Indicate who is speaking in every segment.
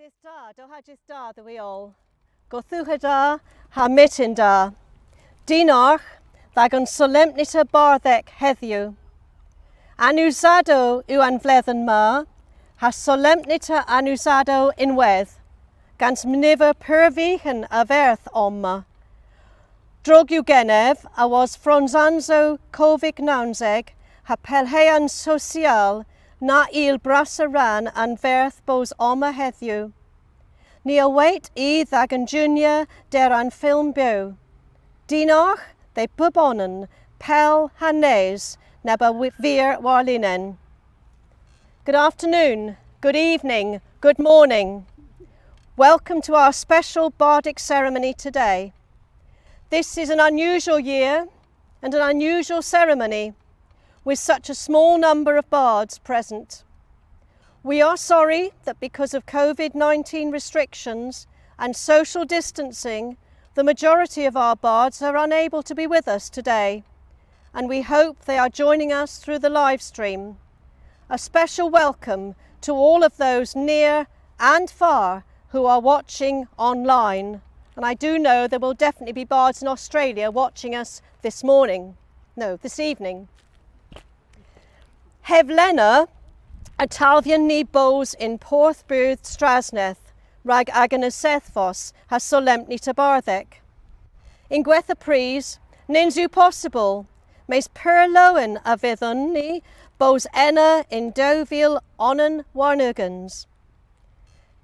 Speaker 1: Dis da, do ha dis da the wheel. Go thucha da, ha mitin da. Dinach, ddag yn solemnita barddec heddiw. Anusado yw anfledden ma, ha solemnita anusado unwedd, gans mnifer pyrfichen a ferth omma. Drog yw genef a was fronzanzo Covid naunseg, ha pelhean social na il brasaran an ferth bos omma heddiw. Ni await I ddag yn junior der an ffilm byw. Dinach, they pubonnen, pel hanes, neba vir warlinen. Good afternoon, good evening, good morning. Welcome to our special bardic ceremony today. This is an unusual year and an unusual ceremony with such a small number of bards present. We are sorry that because of COVID-19 restrictions and social distancing, the majority of our bards are unable to be with us today, and we hope they are joining us through the live stream. A special welcome to all of those near and far who are watching online. And I do know there will definitely be bards in Australia watching us this evening. Heflena, a talvian ni bos in Porthbyrdd Strasneth, rag agan y sethfos has solemnita barddec. In gwetha pris, nins yw possible, meis perloen a fyddwn ni bos enna in Deauville onan warnugans.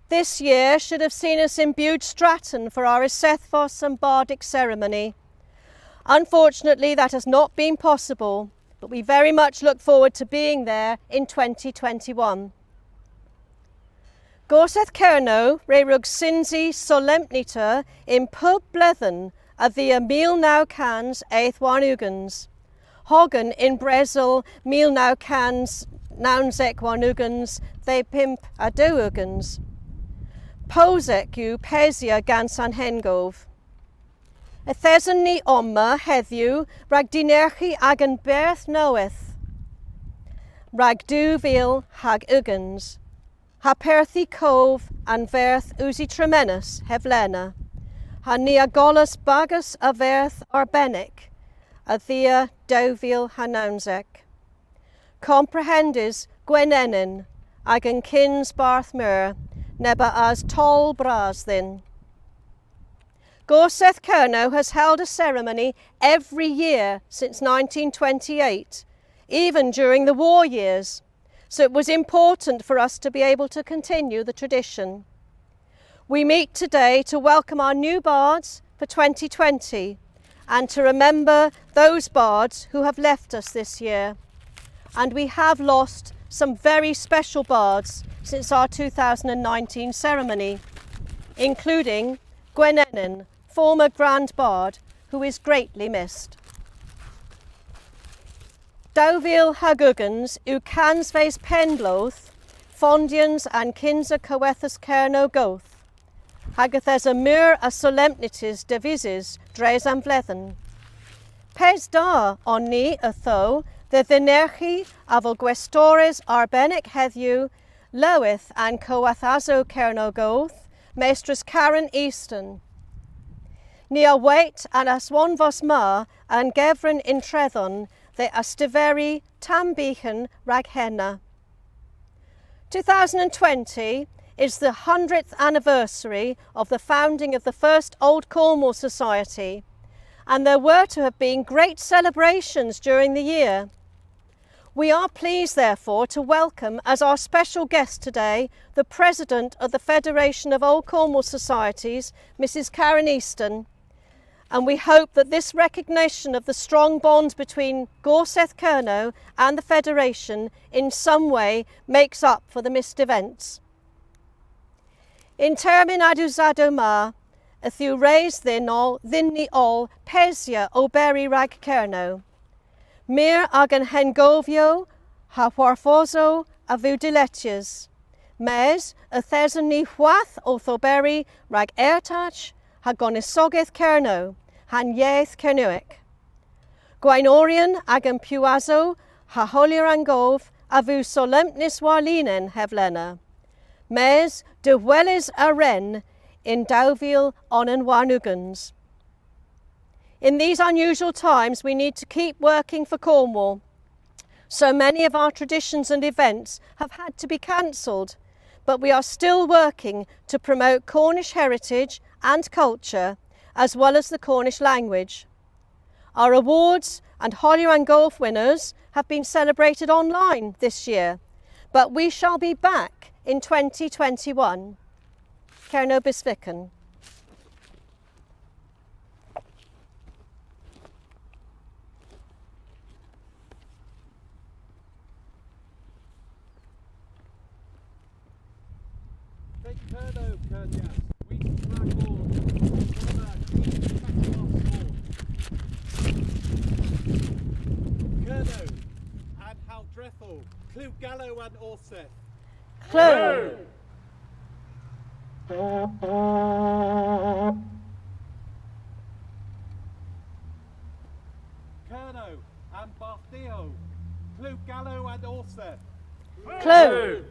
Speaker 1: This year should have seen us in Bude Stratton for our Isethfos and Bardic ceremony. Unfortunately, that has not been possible, but we very much look forward to being there in 2021. Gorsedh Kernow rug sinsi solemnita in pub blethen a via 1900 eith warnugans. Hogan in Bresel 1900 naunsec warnugans they pimp a dewugans. Posec yw pesia gans an hengov. Ethesen ni omma heddiw rag dinerchi ag an berth noeth. Rag duvil hag ugans. Ha perthi cove an verth usi tremenus heflena. Ha neagolas bagus a verth arbenic. A thea dovil hanaunzec. Comprehendis gwenenin ag an kins barth mur. Neba as tall bras then. Gorsedh Kernow has held a ceremony every year since 1928, even during the war years, so it was important for us to be able to continue the tradition. We meet today to welcome our new bards for 2020 and to remember those bards who have left us this year. And we have lost some very special bards since our 2019 ceremony, including Gwenenin, former Grand Bard, who is greatly missed. Dawfil hagugans yw cansfeis penbloth, fondians and kinsa cywethus Kernow goth. Hageth es a mur a solemnities devises dres am flethen. Pes da on ni a tho, the ddinerchi a fel gwestores arbenic heddiw, lyweth and coathazo Kernow goth, Mistress Karen Easton. Ni a wait and aswan vos ma and gefren in trethon, the astiveri tambichen rag henna. 2020 is the 100th anniversary of the founding of the first Old Cornwall Society, and there were to have been great celebrations during the year. We are pleased, therefore, to welcome as our special guest today the President of the Federation of Old Cornwall Societies, Mrs. Karen Easton, and we hope that this recognition of the strong bonds between Gorsedh Kernow and the Federation in some way makes up for the missed events. In termin adusado ma, yth yw reis ddynni ol pesia o beri rag Kernow. Mir ag an hengofio ha warfoso a fyw diletias. Mes y thesan ni hwath o thoberi rag ertach ha gonisogeth Kernow, han ieth Kernowic. Gwaenorion ag an piwazo ha holier angof a fyw solemnis warlinen heflena. Mes de welis a ren in Dawfil on an warnugans. In these unusual times, we need to keep working for Cornwall. So many of our traditions and events have had to be cancelled, but we are still working to promote Cornish heritage and culture, as well as the Cornish language. Our awards and Holier and Golf winners have been celebrated online this year, but we shall be back in 2021. Kernow Bisviken.
Speaker 2: Kernow, Kernias, we rag all, Kernow, and how dreffel, Clw Gallow and Orseth.
Speaker 1: Clw.
Speaker 2: Kernow and Bartheo, Clw Gallow and Orseth.
Speaker 1: Clw.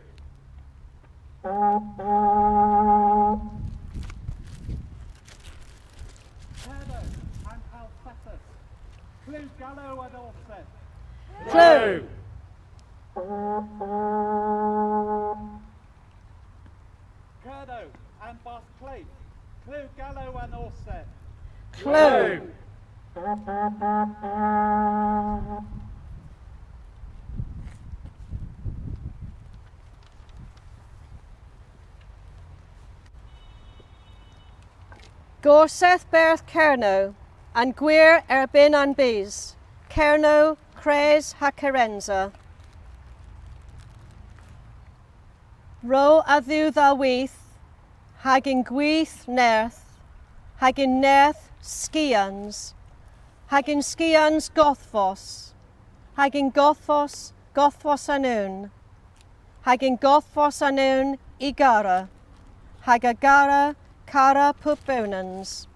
Speaker 2: Kernow and Alfetus, Clw Gallow and Orseth.
Speaker 1: Clw.
Speaker 2: Kernow and Barthclay, Clw Gallow and Orseth.
Speaker 1: Clw. Gorsedh berth Kernow, and gwir erbyn an bys, Kernow cres ha Kerenza. Ro a ddiw dda wyth, hag in gwyth nerth, hag in nerth skians, hag in skians gothfos, hag in gothfos anwn, hag in gothfos anwn I gara, hag a gara cara pup bonans,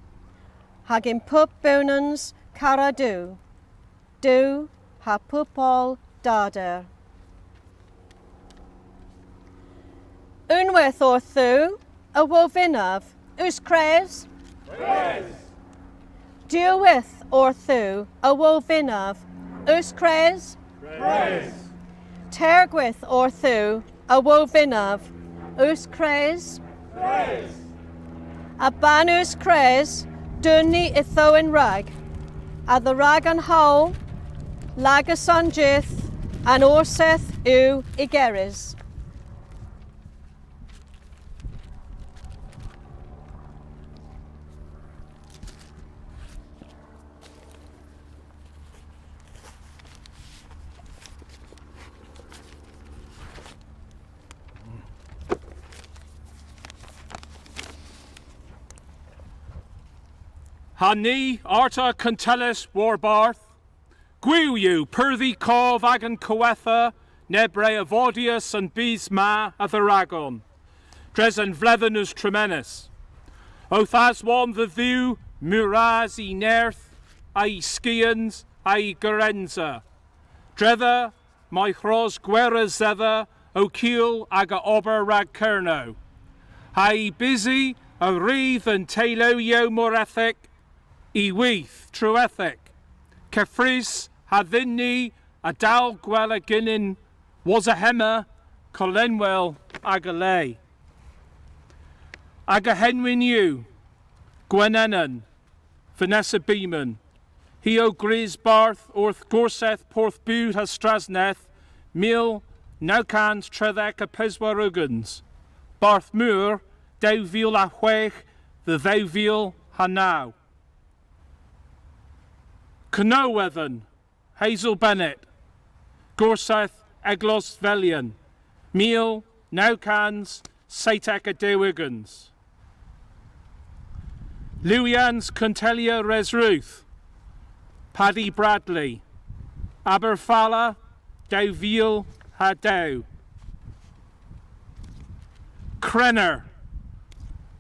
Speaker 1: hag in pup bonans cara du ha pupol dader. Unwaith o'r thu, a wofinaf, us cres?
Speaker 2: Cres!
Speaker 1: Diwith o'r thu, a wofinaf, us cres?
Speaker 2: Cres!
Speaker 1: Tergwyth o'r thu, a wofinaf, us cres?
Speaker 2: Cres!
Speaker 1: A banus cres, dunni itho in rag, a the rag an hawl, lagus an jith, an orseth yw igeris.
Speaker 3: Ha ni arta cantelis warbarth,
Speaker 2: Gwyw pyrthi cof ag yn cywetha, nebre afodius yn bys ma a ddaragon. Dres yn fleddynus tremenus. Oth as one the ddiw, muras I nerth, a I skians, a I gyrenza. Dredda, mae chros gweresedda, o ciel ag a ober rag Kernow. Ha I busy a rydd yn teilowio morethig, I weith trwethig. Cyffrys ha ddynnu a dal gwela gynnin was a hema colenwel ag a lei. Ag a henwyn yw, Gwenennan, Vanessa Beeman, hi o Gris Barth wrth Gorsedh Porthbwd ha Strasneth, mil nawcans treddec a peswarugans, Barth Moor, 2006, the 2009. Cynowedden, Hazel Bennett, Gorsedh Eglos Velian, mil nawcans Saitec a Dewigans. Lewis Contelia Resruth, Paddy Bradley, Aberfala, Dewfiel ha Dew. Crenner,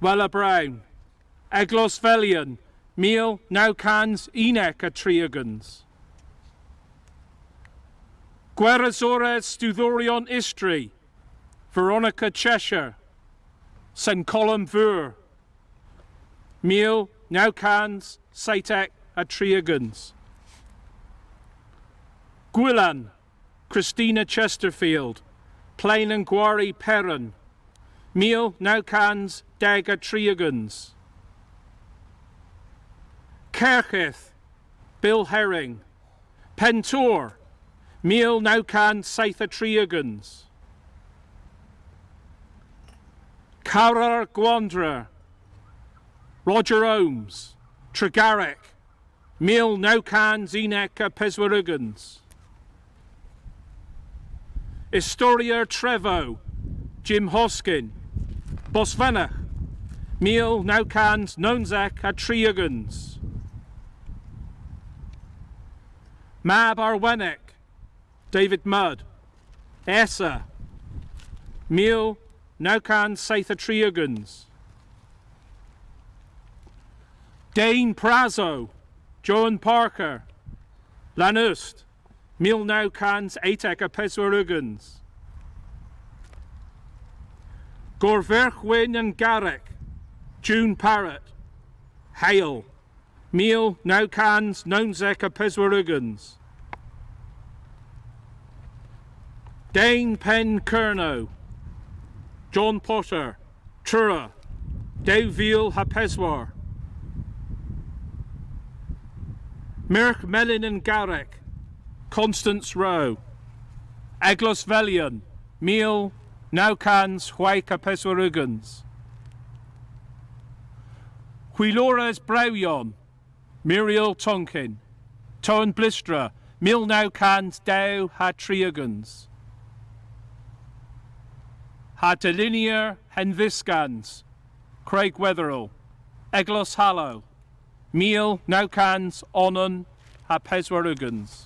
Speaker 2: Wella Brown, Eglos Velian, Meal, Nawcans, Enoch a Triagans. Gwerazores Stuthorion Istri, Veronica Cheshire, St. Colum Vur, Meal, Nawcans, Saitec a Triagans. Gwylan, Christina Chesterfield, Plain and Gwari Perron, Meal, Nawcans, Deg a Triagans. Kerchith, Bill Herring, Pentor, Meal, Nawcans, Saith a Triagans. Carar Gwandra, Roger Ohms, Tregarrick, Meal, Nawcans, Enoch a Peswarugans. Historia Trevo, Jim Hoskin, Bosvenach, Meal, Nawcans, Nonzek a Triagans. Mab Arwennick, David Mudd, Essa, Meal, Nawcans, Saith a Triagans. Dane Prazo, Joan Parker, Lanust, Meal, Nawcans, Aitec a Peswarugans. Gorverchwyn and Garrick, June Parrott, Hale, Meal, Nawcans, Nonzek a Peswarugans. Dane Penn Kernow, John Potter, Truro, Dewfiel ha Peswar. Mirk Mellin and Garrick, Constance Rowe, Eglos Velian, Meal, Nawcans, Huaik a Peswarugans. Huilores Brewion, Muriel Tonkin, Toan Blistra, Meal, Nawcans, Dew ha Triagans. Ha Delinier Henviscans, Craig Wetherall, Eglos Hallow, Meal, Nawcans, Onan ha Peswarugans.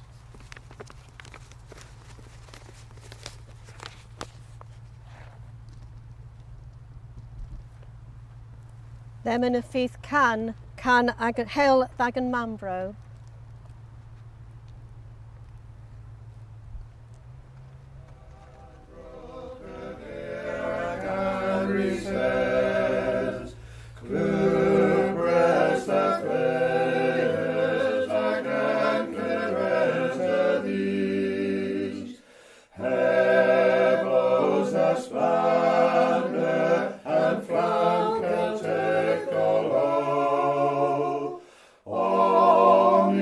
Speaker 1: Them yn y ffydd can ag yn hel ag yn mambro.
Speaker 3: Oh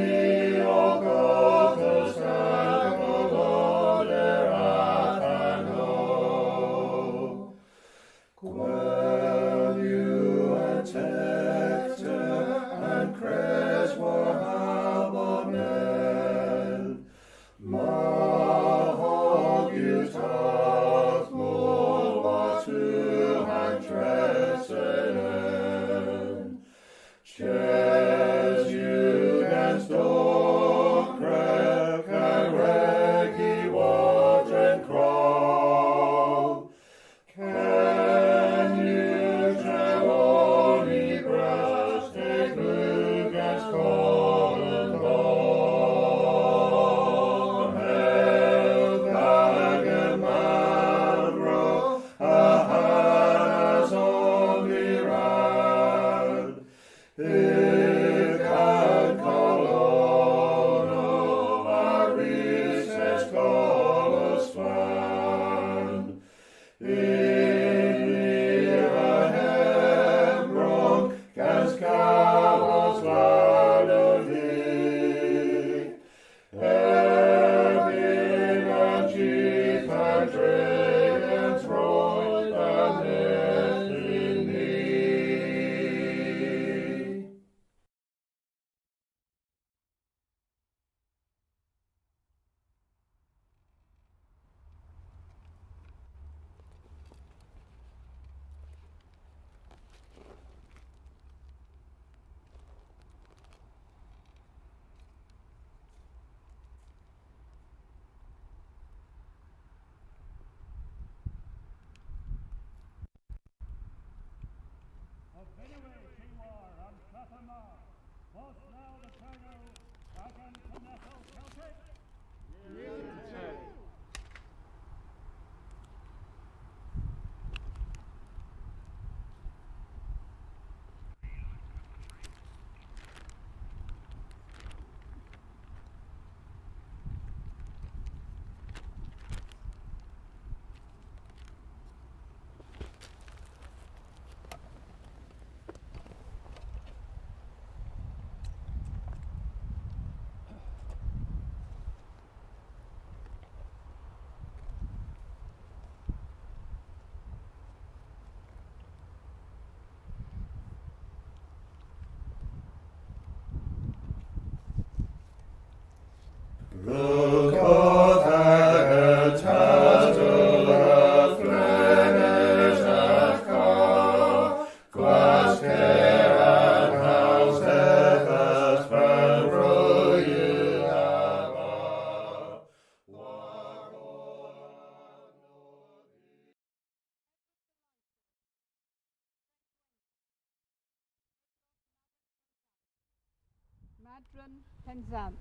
Speaker 3: Madron Penzance,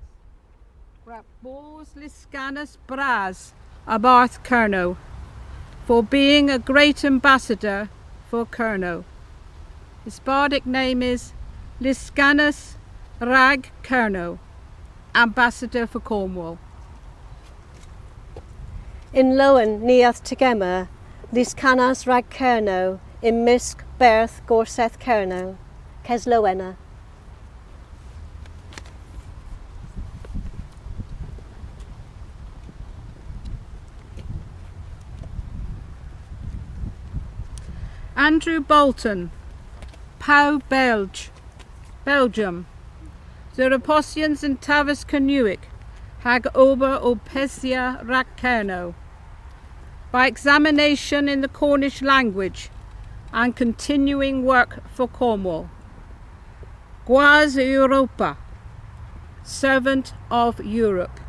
Speaker 3: Bors Liscanus Braz, Abarth Kernow, for being a great ambassador for Kernow. His bardic name is Liscanus Rag Kernow, ambassador for Cornwall.
Speaker 1: In Lowen Niath Tegema, Liscanas Rag Kernow, in Misk Berth Gorsedh Kernow, Keslowena.
Speaker 3: Andrew Bolton, Pau Belgium. Zeroposians in Tavis Canuic, Hag Ober Opesia Rag Kernow. By examination in the Cornish language and continuing work for Cornwall. Guaz Europa, servant of Europe.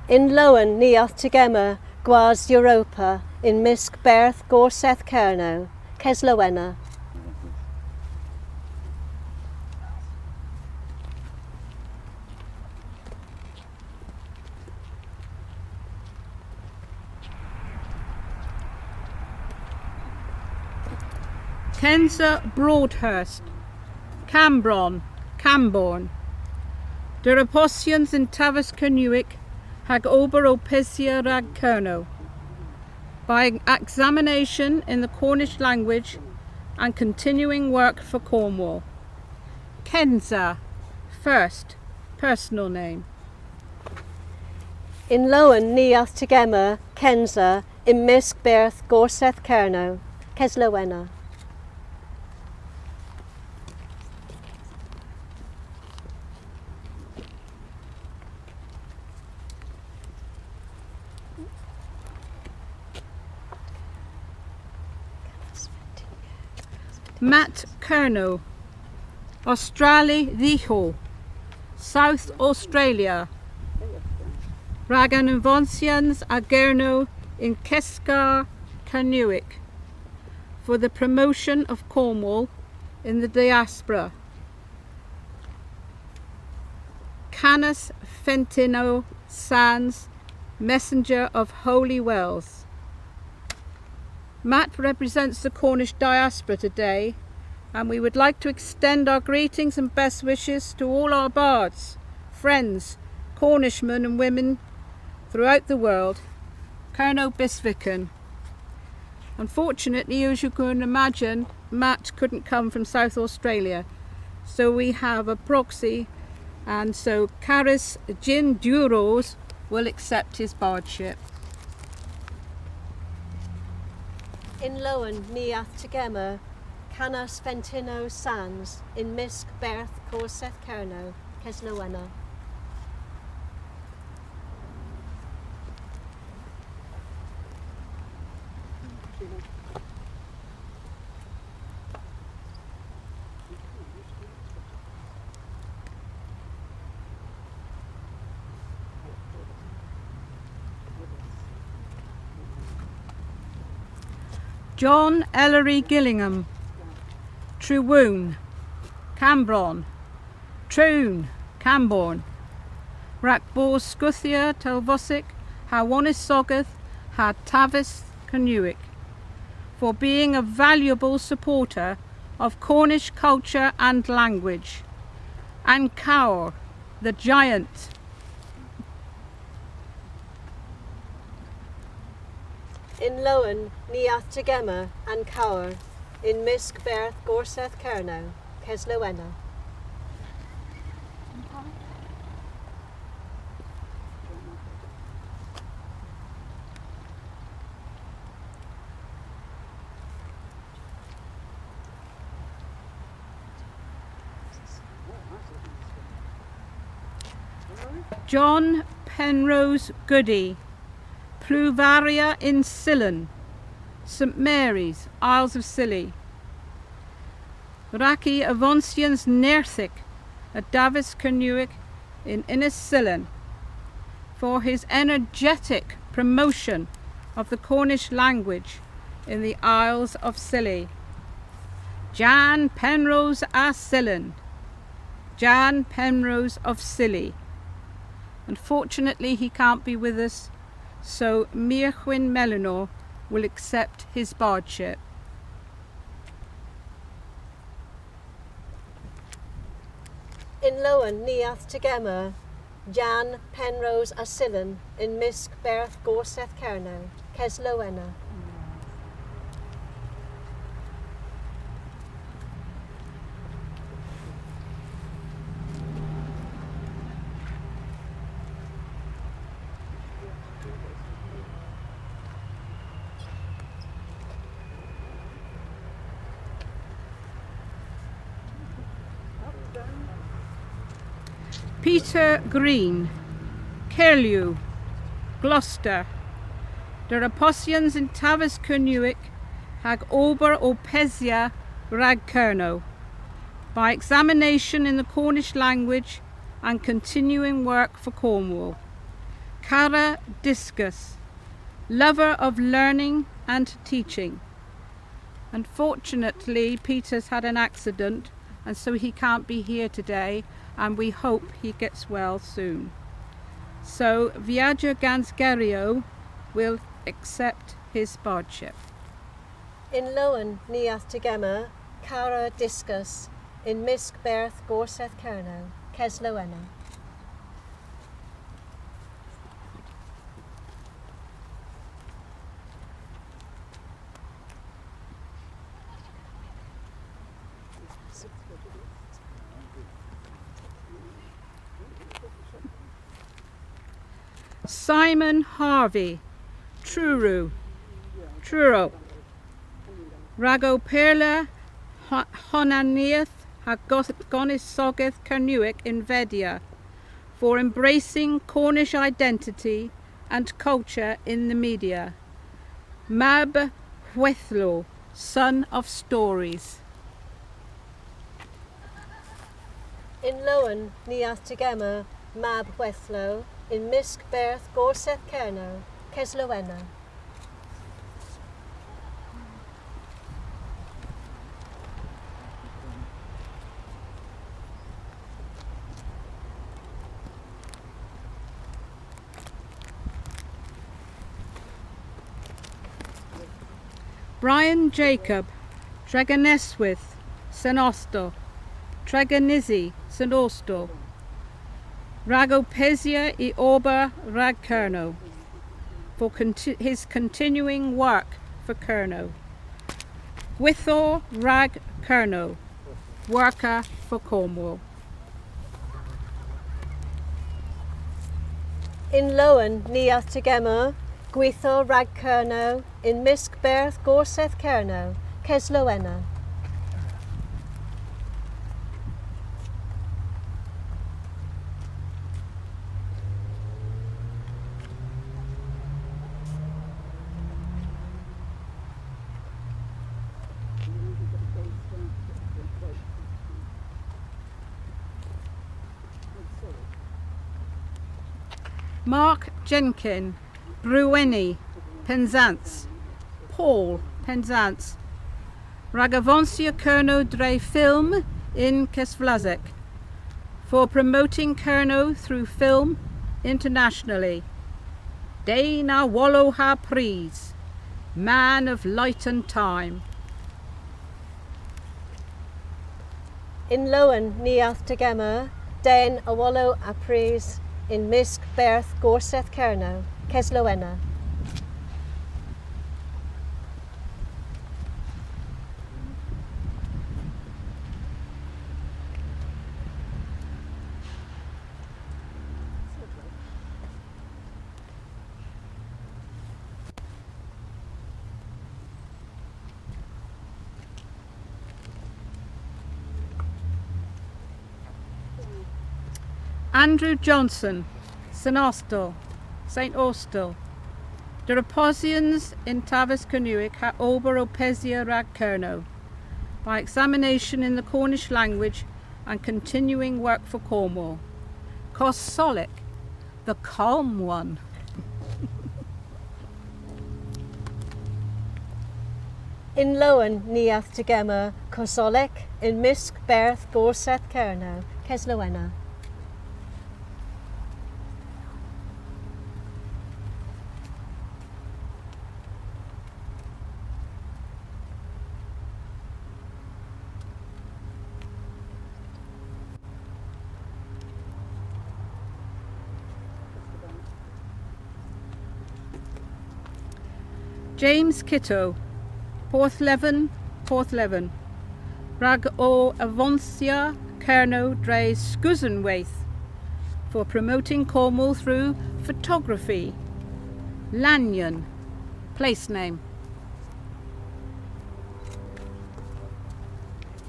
Speaker 1: In Lowen Niath Tegema, Guaz Europa, in Misk Berth Gorsedh Kernow, Keslowena.
Speaker 3: Kenza Broadhurst, Camborne. Dereposians in Tavis Canuic, Hag Ober Opesia Rag Kernow. By examination in the Cornish language and continuing work for Cornwall. Kenza, first, personal name.
Speaker 1: In Lowen Niath Tegema, Kenza, in Misk Berth Gorsedh Kernow, Keslowena.
Speaker 3: Matt Kernow, Australia Ddiho, South Australia. Ragan Invonsians a Gernow in Kesgar Canuic, for the promotion of Cornwall in the diaspora. Canis Fentino Sands, messenger of Holy Wells. Matt represents the Cornish diaspora today, and we would like to extend our greetings and best wishes to all our bards, friends, Cornishmen and women throughout the world. Kernow Bisviken. Unfortunately, as you can imagine, Matt couldn't come from South Australia, so we have a proxy, and so Caris Gin Duros will accept his bardship.
Speaker 1: In Lowen Niath Tegema, Canas Fentino Sands, in Misk Berth Gorsedh Kernow, Keslowena.
Speaker 3: John Ellery Gillingham, Trwoon, Cambron, Troon, Camborne, Racbor Scuthia Telvosic, Hawanis Sogath, Ha Tavis Canuic, for being a valuable supporter of Cornish culture and language, and Caor, the giant.
Speaker 1: In Lowen, Niath Tegema and Caor, in Misk Berth Gorsedh Kernow, Keslowena.
Speaker 3: John Penrose Goody, Pluvaria in Sillen, St Mary's, Isles of Scilly. Raki Avonsians Nerthic, at Davis Kernuic in Innissillen, for his energetic promotion of the Cornish language in the Isles of Scilly. Jan Penrose a Sillen, Jan Penrose of Scilly. Unfortunately, he can't be with us, so Mirchwin Melanor will accept his bardship.
Speaker 1: In Lowen, Niath Tegema, Jan Penrose a Sillen, in Misk Berth Gorsedh Kernow, Keslowena.
Speaker 3: Peter Green, Curlew, Gloucester, der Aposians in Tavis Kernuic, hag Ober Opesia Rag Kernow, by examination in the Cornish language and continuing work for Cornwall. Cara Discus, lover of learning and teaching. Unfortunately, Peter's had an accident and so he can't be here today, and we hope he gets well soon. So Viager Gansgario will accept his bardship.
Speaker 1: In Lowen, Niath Tegema, Cara Discus, in Misk Berth Gorsedh Kernow, Keslowena.
Speaker 3: Simon Harvey, Truro, Rago Perla, Honaniath, Hagonis Sogeth Kernuic in Vedia, for embracing Cornish identity and culture in the media. Mab Hwethlo, son of stories.
Speaker 1: In Lowen, Niath Tegema, Mab Hwethlo, in Misk Berth Gorsedh Kernow, Keslowena.
Speaker 3: Brian Jacob, Treganeswith, Senosto, Treganizzi, St Osto, Ragopesia I Ober Rag Kernow, for his continuing work for Kernow. Gwithor Rag Kernow, worker for Cornwall.
Speaker 1: In Lowen, Niath Tegema, Gwithor Rag Kernow, in Misk Berth Gorsedh Kernow, Keslowena.
Speaker 3: Mark Jenkin, Bruenny, Penzance, Paul Penzance. Ragavonsia Kernow Dre film in Kesvlazek for promoting Kernow through film internationally. Dana Wallow Ha Pries, man of light and time.
Speaker 1: In Lowen Niath Tegema, Den Awallo Apries, in Misk Berth Gorsedh Kernow, Keslowena.
Speaker 3: Andrew Johnson, St Austell. The Reposians in Tavis Kernuic ha ober opesia rag Kernow, by examination in the Cornish language and continuing work for Cornwall. Kosolic, the calm one.
Speaker 1: In Lowen Niath Tegema, Kosolek, in Misk Berth Gorsedh Kernow, Keslowena.
Speaker 3: James Kitto, Porthleven, rag o Avonsia Kernow Dre Skuzenwaith, for promoting Cornwall through photography. Lanyon, place name.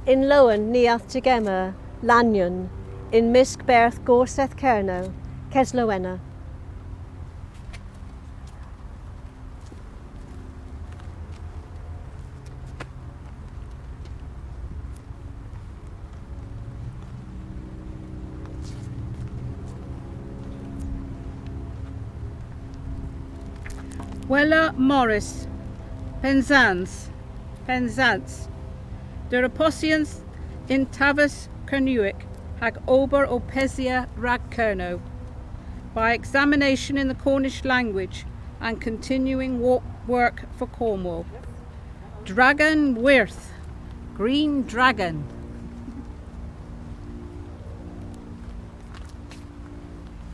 Speaker 1: In Lowen Niath Tegema, Lanyon, in Misk Berth Gorsedh Kernow, Keslowena.
Speaker 3: Wella Morris, Penzance. The Reposians in Tavis Kernuic hag ober opesia rag Kernow, by examination in the Cornish language and continuing work for Cornwall. Dragon Wirth, green dragon.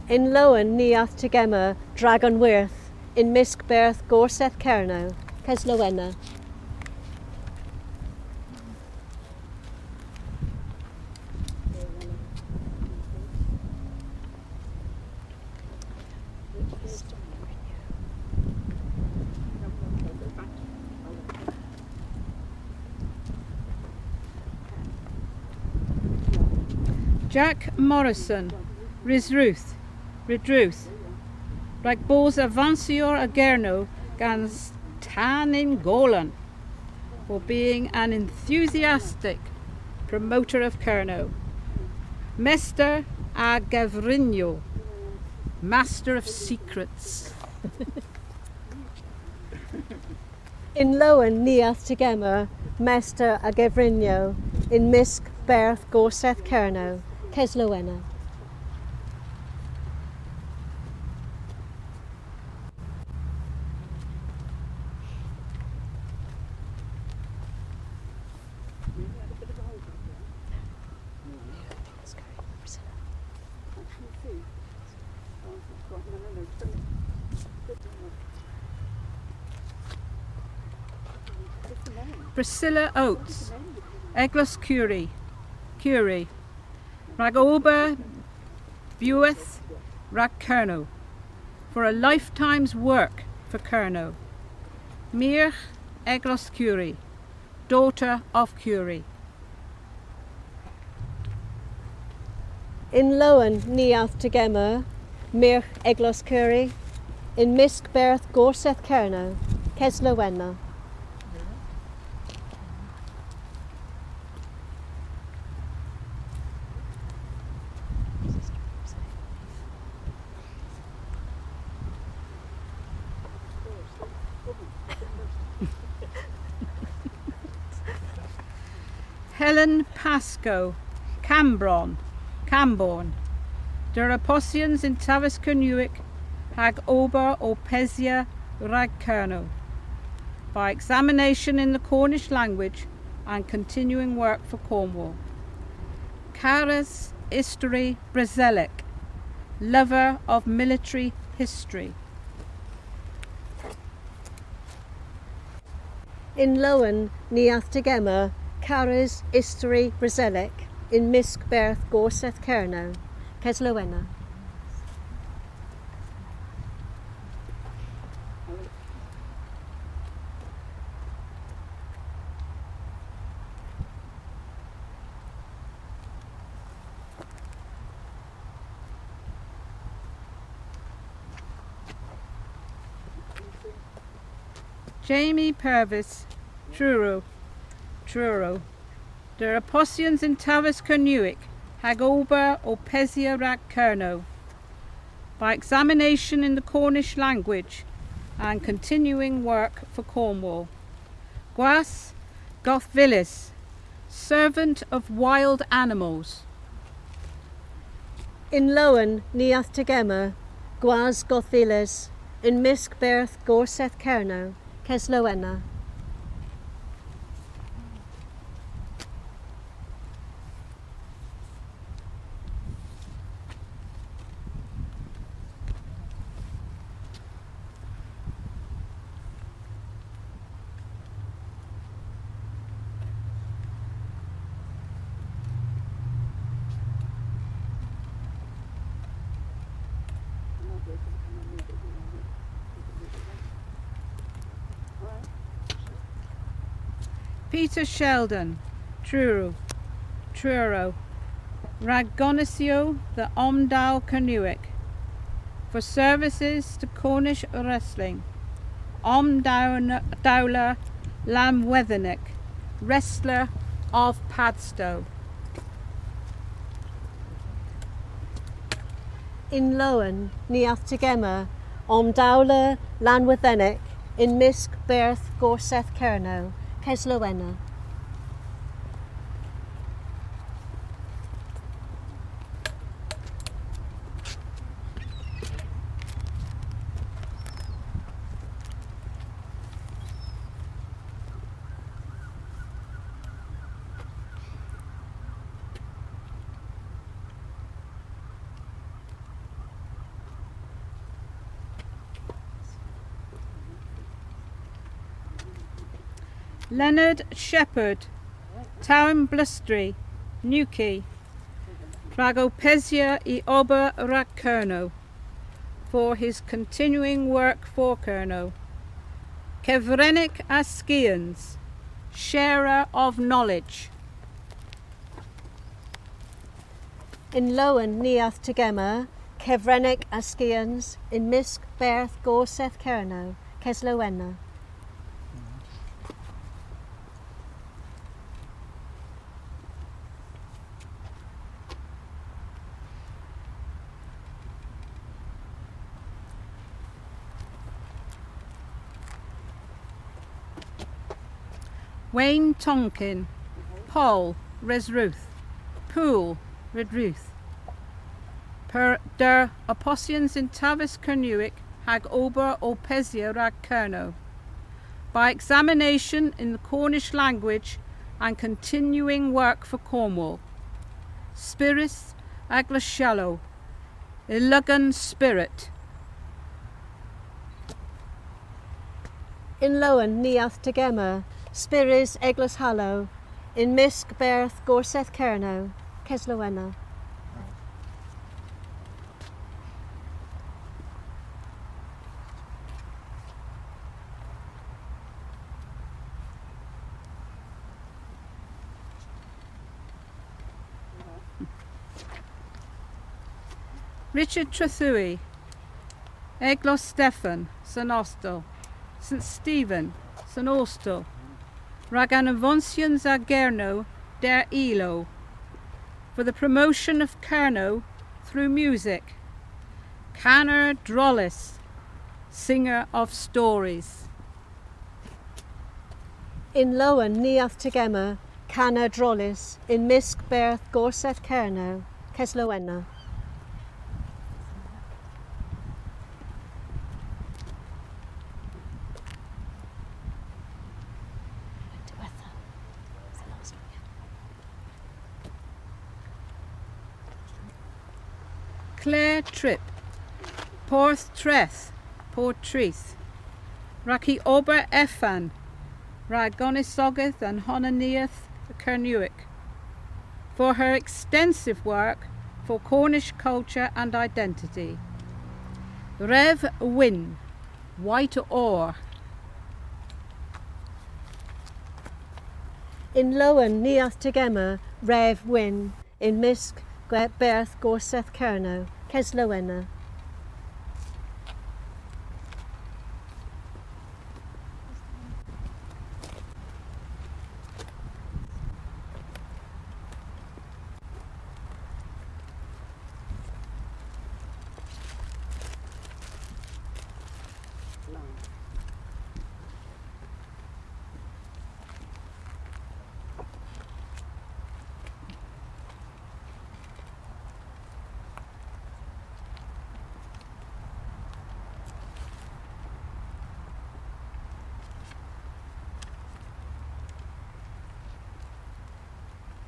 Speaker 1: In Lowen Niath Tegema, Dragon Wirth, in Misk Berth Gorsedh Kernow, Keslowena.
Speaker 3: Jack Morrison, Redruth, rag bos avancior a Gerno gans tan in Golan, for being an enthusiastic promoter of Kernow. Mester a Gavrinio, master of secrets.
Speaker 1: In Lowen Niath Tegema, Mester a Gavrinio, in Misk Berth Gorsedh Kernow, Keslowena.
Speaker 3: Priscilla Oates, Eglos Curie, rag ober bueth rag Kernow, for a lifetime's work for Kernow. Mir Eglos Curie, daughter of Curie.
Speaker 1: In Lowen Niath Tegema, Mir Eglos Curie, in Misk Berth Gorsedh Kernow, Keslowena.
Speaker 3: Helen Pasco, Camborne, der Aposions in Tavis Kernuic, hag ober o Pesia rag Kernow, by examination in the Cornish language and continuing work for Cornwall. Caras History Brazilic, lover of military history.
Speaker 1: In Lowen ni Athtegema, Caras History Brazilic, in Misc Berth Gorsedh Kernow, Ceslowena.
Speaker 3: Jamie Purvis, Truro, der Aposions in Tavis Kernuic, hag ober o Pesia rag Kernow, by examination in the Cornish language and continuing work for Cornwall. Gwas Gothvillis, servant of wild animals.
Speaker 1: In Lowen ni Athtegema, Gwas Gothvillis, in Misc Berth Gorsedh Kernow, Ceslowena.
Speaker 3: Peter Sheldon, Truro, Raggonisio the Omdal Kernuic, for services to Cornish wrestling. Omdowler Lamweathernick, wrestler of Padstow.
Speaker 1: In Lowen ni Athtegema, Omdowler Lanwethenic, in Misc Berth Gorsedh Kernow, Ceslowena.
Speaker 3: Leonard Shepherd, Town Blustery, Newquay, Ragopesia I Ober rag Kernow, for his continuing work for Kernow. Kevrenik Askians, sharer of knowledge.
Speaker 1: In Lowen ni Athtegema, Kevrenik Askians, in Misc Berth Gorsedh Kernow, Ceslowena.
Speaker 3: Wayne Tonkin, Paul Resruth, Poole Redruth, per der Aposions in Tavis Kernuic hag ober o Pesia rag Kernow, by examination in the Cornish language and continuing work for Cornwall. Spiris Aglashallow, Illugan Spirit.
Speaker 1: In Lowen ni Athtegema, Spiris Eglas Hallow, in Misc Berth Gorsedh Kernow, Ceslowena.
Speaker 3: Richard Trethui, Eglos Stefan, St Austell, St Stephen, St Austell, Raganavonsians a Gerno der Elo, for the promotion of Kernow through music. Canner Drollis, singer of stories.
Speaker 1: In Lowen ni Athtegema, Cana Drolis in Misc Berth Gorsedh Kernow, Ceslowena.
Speaker 3: Clare Trip, Porth Treth, Port Treeth, Raki Ober Effan, Ragonisogeth and Honaniath Kernuic, for her extensive work for Cornish culture and identity. Rev Wyn, White Ore.
Speaker 1: In Lowen Niath Tegema, Rev Wyn in Misc Berth Gorsedh Kernow, Ceslowena.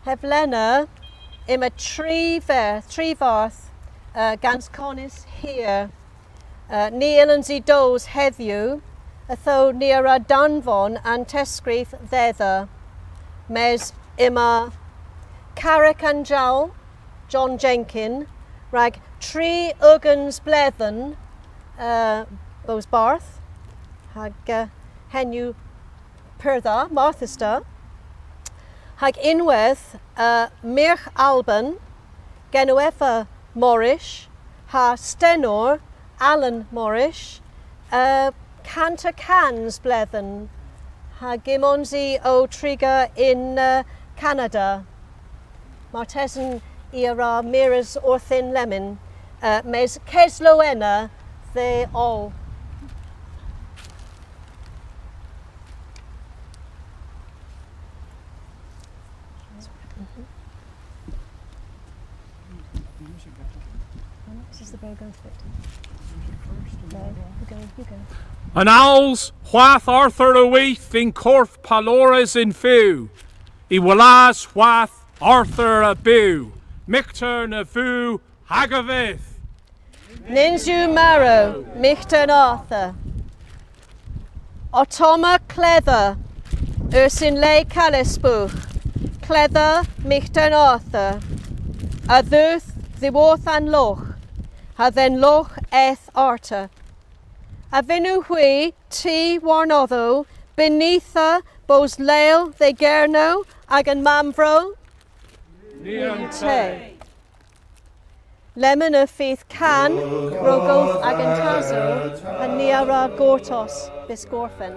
Speaker 1: Heflena im a trí farth gans conis here. Níl yn si dos heddiw, a tho nír a danfon an tesgrif ddedda. Mes ima Carrick and Jowl, John Jenkin, rag trí ugans bledden, bos barth, hag henw pyrda, Marthista. Hag unwaith Mirch Alban, Genwetha Morish, ha Stenor, Alan Morish, Canta Cans bledden, ha Gimonzi o Trigger in Canada. Martesan ira Miras Orthin Lemon, mes Ceslowena the all. This is the bow goes fit. No, you go.
Speaker 2: An owls, whath Arthur a weath in Corth Palores in Few. I walas whath Arthur a bew. Michter na Few hagavith.
Speaker 1: Ninju Marrow, Michter Arthur. Otoma Clether, Ursin Le Calisbuch. Clether, Michter Arthur. A dduth, ddiwoth an loch. Ha then loch eth Arta. A vinw hui ti warnoddo, beneatha bos leil the gerno ag an mamfro. Te. Lemon a fydd can, rogoth ag an tazo, a niara gortos bisgorfen.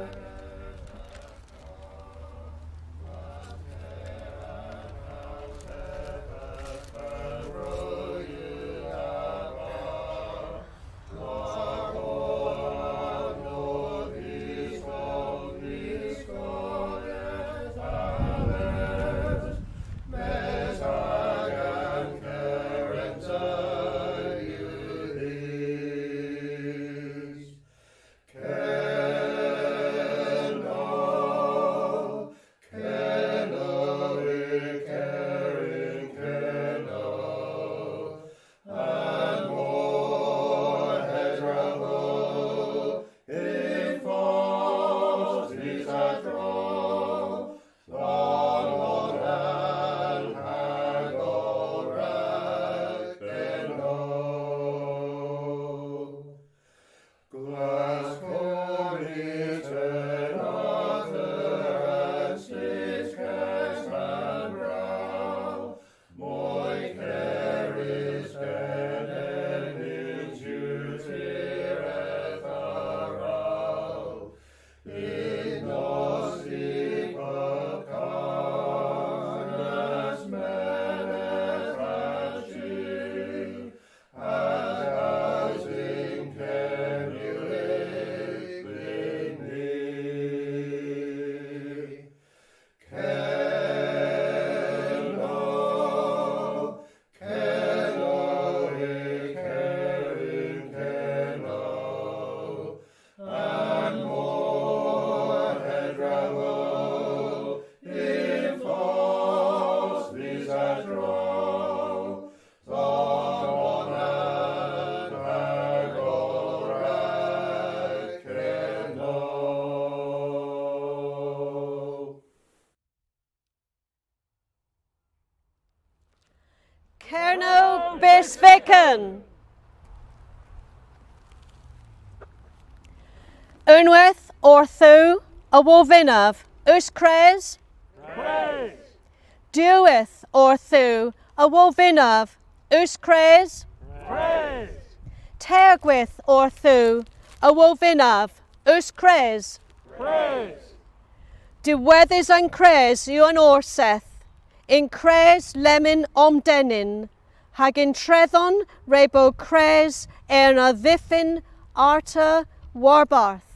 Speaker 1: Dickon. Unwaith or thu a wolvinaf, us cres. Dewith or thu a wolvinaf, us cres. Tergwith or thu a wolvinaf, us cres. Diweddys yn cres yw yn orseth, in cres lemon omdenin, hag in treddon rebo cres na ddiffin arta warbarth.